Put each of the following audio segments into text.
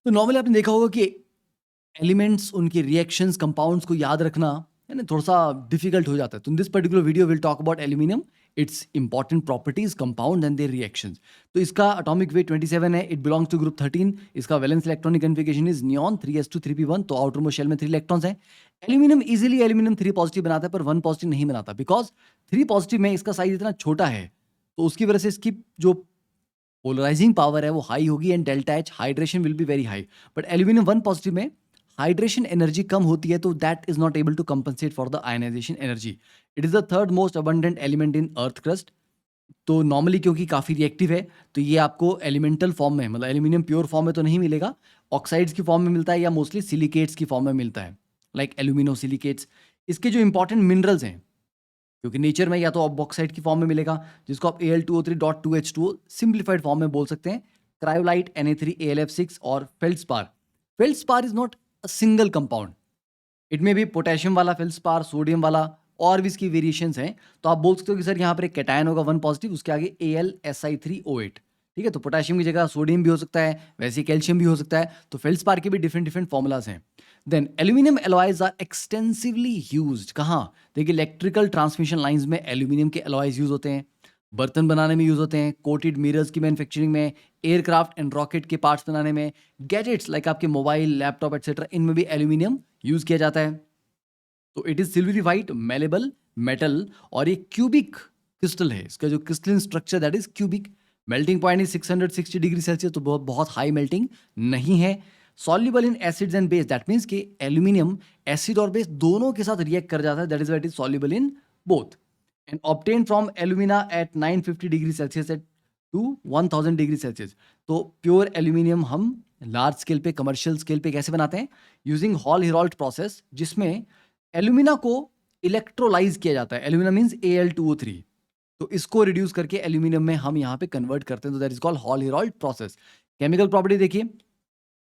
तो नॉर्मली आपने देखा होगा कि एलिमेंट्स, उनके रिएक्शंस, कंपाउंड्स को याद रखना है ना, थोड़ा सा डिफिकल्ट हो जाता है। तो in this particular video will talk about aluminium, it's important properties, compound and there reactions. तो इसका एटॉमिक वेट 27 है, इट बिलोंग्स टू ग्रुप 13। इसका valence electronic configuration is neon 3s2 3p1। तो आउटर मोस्ट शेल में 3 electrons हैं। Aluminium easily aluminium 3 positive बनाता है, पर 1 पॉजिटिव नहीं बनाता, बिकॉज 3 पॉजिटिव में इसका साइज इतना छोटा है। तो उसकी वजह से इसकी जो पोलराइजिंग पावर है वो हाई होगी, and delta H hydration will be very high. But aluminium 1 positive में हाइड्रेशन एनर्जी कम होती है, तो that is not able to compensate for the ionisation energy. It is the third most abundant element in earth crust. तो normally क्योंकि काफ़ी reactive है, तो ये आपको एलिमेंटल फॉर्म में, मतलब एल्यूमिनियम प्योर फॉर्म में तो नहीं मिलेगा, ऑक्साइड्स की फॉर्म में मिलता है, या मोस्टली सिलिकेट्स की फॉर्म में मिलता है, लाइक एल्यूमिनो सिलिकेट्स। इसके जो इंपॉर्टेंट मिनरल्स हैं, क्योंकि नेचर में या तो बॉक्साइट की फॉर्म में मिलेगा, जिसको आप Al2O3.2H2O सिंप्लीफाइड फॉर्म में बोल सकते हैं, क्रायोलाइट, Na3AlF6 और feldspar. Feldspar is not a single compound, it में भी पोटेशियम वाला फेल्ड्स्पार, सोडियम वाला, और भी इसकी वेरिएशंस हैं। तो आप बोल सकते हो कि सर यहाँ पर एक कैटायन होगा 1 पॉजिटिव, उसके आगे AlSi3O8। ठीक है, तो पोटेशियम की जगह सोडियम भी हो सकता है, वैसे कैल्शियम भी हो सकता है। तो फेल्ड्स्पार के भी डिफरेंट डिफरेंट फॉर्मुलाज हैं। Then aluminium alloys are extensively used कहाँ? देखिए, इलेक्ट्रिकल ट्रांसमिशन लाइंस में एल्यूमिनियम के एलॉयज यूज होते हैं, बर्तन बनाने में यूज होते हैं, कोटेड मिरर्स की मैन्युफैक्चरिंग में, एयरक्राफ्ट एंड रॉकेट के पार्ट्स बनाने में, गैजेट्स लाइक आपके मोबाइल, लैपटॉप एक्सेट्रा, इनमें भी एल्यूमिनियम यूज किया जाता है। तो it is silvery white malleable metal, और ये क्यूबिक क्रिस्टल है। इसका जो crystalline structure that is cubic. Melting point is 660 degree Celsius, तो बहुत बहुत हाई मेल्टिंग नहीं है। Soluble in acids and base, that means कि एल्यूमिनियम एसिड और बेस दोनों के साथ रिएक्ट कर जाता है, that is white is soluble in both. And obtain from alumina at 950 degree Celsius at two 1000 degree Celsius. तो प्योर एल्यूमिनियम हम लार्ज स्केल पे, कमर्शियल स्केल पे कैसे बनाते हैं? यूजिंग हॉल हेरोल्ट प्रोसेस, जिसमें एल्यूमिना को इलेक्ट्रोलाइज किया जाता है। Alumina means Al2O3। तो इसको रिड्यूस करके एल्यूमिनियम में हम यहाँ पे कन्वर्ट करते हैं, तो that is called Hall Heroult process. Chemical property देखिए,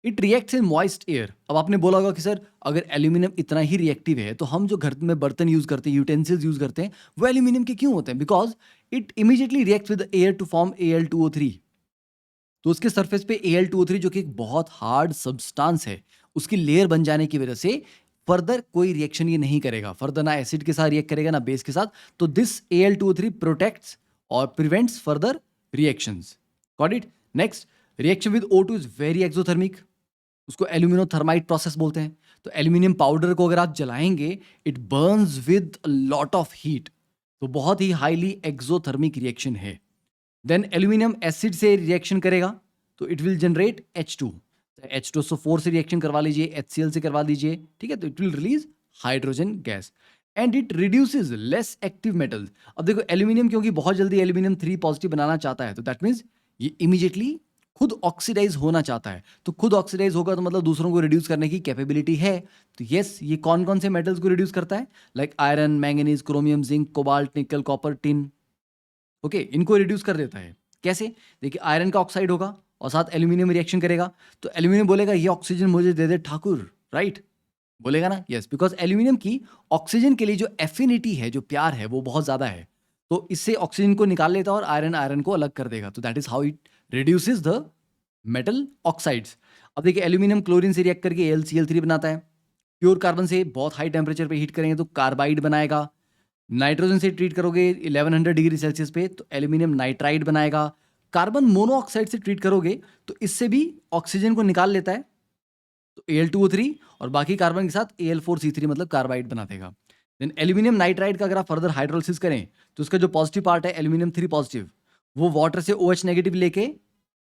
it reacts in moist air. अब आपने बोला होगा कि सर अगर एल्यूमिनियम इतना ही रिएक्टिव है, तो हम जो घर में बर्तन यूज करते हैं, यूटेंसिल्स यूज करते हैं, वो एल्यूमिनियम के क्यों होते हैं? Because it immediately reacts with air to form Al2O3। तो उसके सरफेस पे Al2O3, जो कि एक बहुत हार्ड सब्सटेंस है, उसकी लेयर बन जाने की वजह से फर्दर कोई रिएक्शन ये नहीं करेगा, फर्दर ना एसिड के साथ रिएक्ट करेगा, ना बेस के साथ। तो दिस Al2O3 प्रोटेक्ट्स और prevents further reactions. Got it? Next, reaction with O2 is very exothermic, उसको एल्यूमिनोथर्माइट प्रोसेस बोलते हैं। तो एल्यूमिनियम पाउडर को अगर आप जलाएंगे, it burns with lot of heat, तो बहुत ही हाईली एक्सोथर्मिक रिएक्शन है। देन एल्यूमिनियम एसिड से रिएक्शन करेगा, तो it will generate H2। H2SO4 से रिएक्शन करवा लीजिए, HCl से करवा दीजिए, ठीक है, तो it will release hydrogen gas, and it reduces less active metals. अब देखो, एल्यूमिनियम क्योंकि बहुत जल्दी एल्यूमिनियम 3 पॉजिटिव बनाना चाहता है, तो दैट मीन्स ये इमीडिएटली खुद ऑक्सीडाइज होना चाहता है। तो खुद ऑक्सीडाइज होगा, तो मतलब दूसरों को रिड्यूस करने की कैपेबिलिटी है। तो यस, ये कौन कौन से मेटल्स को रिड्यूस करता है? Like iron, manganese, chromium, zinc, cobalt, निकल, कॉपर, टिन। ओके, इनको रिड्यूस कर देता है। कैसे? देखिए, आयरन का ऑक्साइड होगा और साथ एल्यूमिनियम रिएक्शन करेगा, तो एल्यूमिनियम बोलेगा ये ऑक्सीजन मुझे दे दे ठाकुर, राइट? बोलेगा ना? यस, बिकॉज एल्यूमिनियम की ऑक्सीजन के लिए जो एफिनिटी है, जो प्यार है, वो बहुत ज्यादा है। तो इससे ऑक्सीजन को निकाल लेता है और आयरन आयरन को अलग कर देगा। तो that is how it reduces the metal oxides. अब देखिए, एल्यूमिनियम क्लोरीन से रिएक्ट करके AlCl3 बनाता है। प्योर कार्बन से बहुत हाई टेम्परेचर पे हीट करेंगे तो कार्बाइड बनाएगा। नाइट्रोजन से ट्रीट करोगे 1100 डिग्री सेल्सियस पे, तो एल्यूमिनियम नाइट्राइड बनाएगा। कार्बन मोनोऑक्साइड से ट्रीट करोगे, तो इससे भी ऑक्सीजन को निकाल लेता है, तो Al2O3, और बाकी कार्बन के साथ Al4C3, मतलब कार्बाइड बना देगा। देन एल्यूमिनियम नाइट्राइड का अगर आप फर्दर हाइड्रोलिसिस करें, तो उसका जो पॉजिटिव पार्ट है एल्यूमिनियम 3 पॉजिटिव, वो वाटर से OH नेगेटिव लेके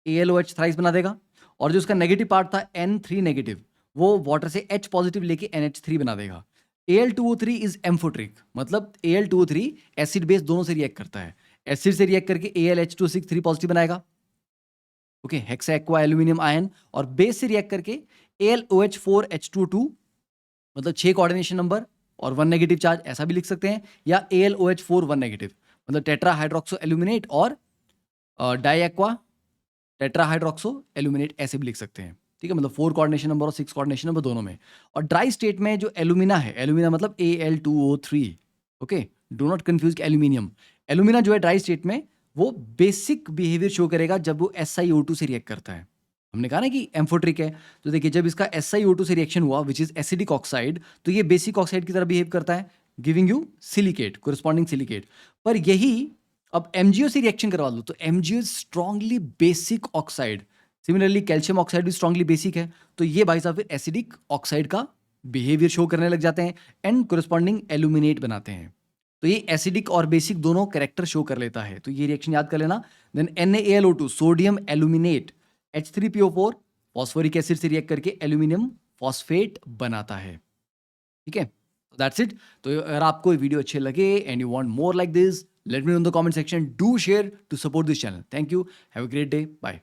AlOH थ्राइस बना देगा, और जो उसका नेगेटिव पार्ट था N3 नेगेटिव, वो वाटर से H पॉजिटिव लेके NH3 बना देगा। Al2O3 इज एम्फोट्रिक, मतलब Al2O3 एसिड बेस दोनों से रिएक्ट करता है। एसिड से रिएक्ट करके AlH2O6 3 पॉजिटिव बनाएगा, okay, hexa aqua aluminium ion, और बेस से रिएक्ट करके AlOH4H2O2, मतलब 6 कोऑर्डिनेशन नंबर और 1 नेगेटिव चार्ज, ऐसा भी लिख सकते हैं, या AlOH4 1 नेगेटिव, मतलब टेट्रा हाइड्रोक्सो एल्यूमिनेट और di aqua tetra hydroxo aluminate, ऐसे भी लिख सकते हैं। ठीक है, मतलब 4 कोऑर्डिनेशन नंबर और 6 कोऑर्डिनेशन नंबर दोनों में। और ड्राई स्टेट में जो एल्यूमिना है, एल्यूमिना मतलब Al2O3, okay, do not confuse aluminium. Alumina जो है ड्राई स्टेट में, वो बेसिक बिहेवियर शो करेगा जब वो SiO2 से रिएक्ट करता है। हमने कहा ना कि एम्फोट्रिक है, तो देखिए जब इसका SiO2 से रिएक्शन हुआ विच इज एसिडिक ऑक्साइड, तो ये बेसिक ऑक्साइड की तरह बिहेव करता है, giving you silicate, corresponding silicate. पर यही अब MgO से रिएक्शन करवा लो तो MgO is strongly basic oxide, similarly calcium oxide भी स्ट्रांगली बेसिक है, तो ये भाई साहब फिर एसिडिक ऑक्साइड का बिहेवियर शो करने लग जाते हैं एंड कोरिस्पॉन्डिंग एल्यूमिनेट बनाते हैं। तो ये एसिडिक और बेसिक दोनों कैरेक्टर शो कर लेता है, तो ये रिएक्शन याद कर लेना। Then NaAlO2 sodium aluminate H3PO4 phosphoric acid से रिएक्ट करके एल्यूमिनियम फॉस्फेट बनाता है। ठीक है, दैट्स इट। तो अगर आपको ये वीडियो अच्छे लगे and you want more like this, let me know in the comment section, do share to support this channel. Thank you, have a great day, bye.